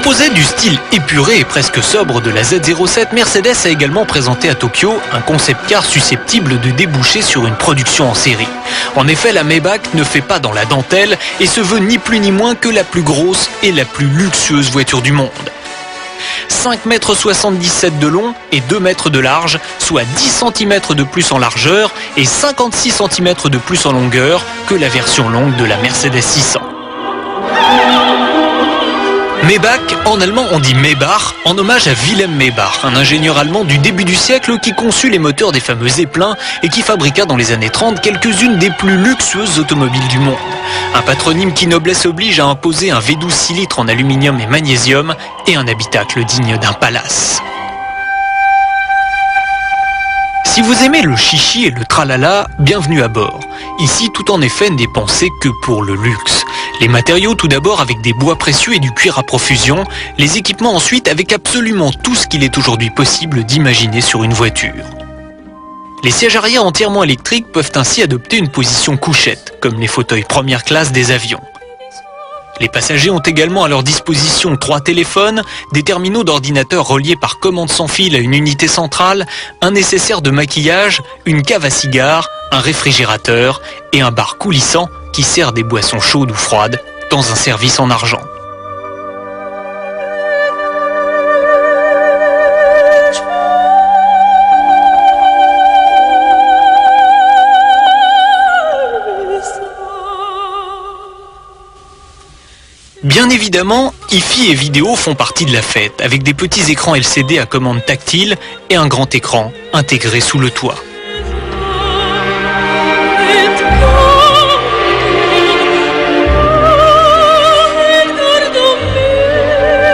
l'opposé du style épuré et presque sobre de la Z07, Mercedes a également présenté à Tokyo un concept car susceptible de déboucher sur une production en série. En effet, la Maybach ne fait pas dans la dentelle et se veut ni plus ni moins que la plus grosse et la plus luxueuse voiture du monde. 5,77 m de long et 2 mètres de large, soit 10 cm de plus en largeur et 56 cm de plus en longueur que la version longue de la Mercedes 600. Maybach, en allemand on dit Maybach, en hommage à Wilhelm Maybach, un ingénieur allemand du début du siècle qui conçut les moteurs des fameux Zeppelin et qui fabriqua dans les années 30 quelques-unes des plus luxueuses automobiles du monde. Un patronyme qui, noblesse oblige, a imposé un V12 6 litres en aluminium et magnésium et un habitacle digne d'un palace. Si vous aimez le chichi et le tralala, bienvenue à bord. Ici, tout en effet n'est pensé que pour le luxe. Les matériaux tout d'abord avec des bois précieux et du cuir à profusion, les équipements ensuite avec absolument tout ce qu'il est aujourd'hui possible d'imaginer sur une voiture. Les sièges arrière entièrement électriques peuvent ainsi adopter une position couchette, comme les fauteuils première classe des avions. Les passagers ont également à leur disposition 3 téléphones, des terminaux d'ordinateur reliés par commande sans fil à une unité centrale, un nécessaire de maquillage, une cave à cigares, un réfrigérateur et un bar coulissant qui sert des boissons chaudes ou froides dans un service en argent. Bien évidemment, hi-fi et vidéo font partie de la fête, avec des petits écrans LCD à commande tactile et un grand écran intégré sous le toit.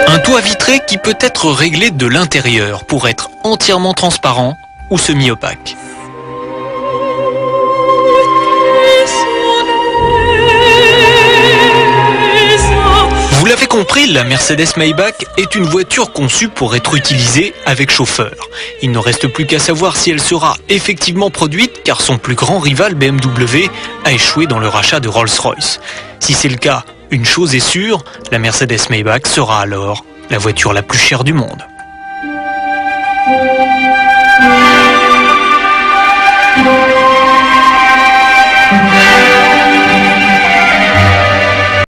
Un toit vitré qui peut être réglé de l'intérieur pour être entièrement transparent ou semi-opaque. Vous l'avez compris, la Mercedes Maybach est une voiture conçue pour être utilisée avec chauffeur. Il ne reste plus qu'à savoir si elle sera effectivement produite car son plus grand rival BMW a échoué dans le rachat de Rolls-Royce. Si c'est le cas, une chose est sûre, la Mercedes Maybach sera alors la voiture la plus chère du monde.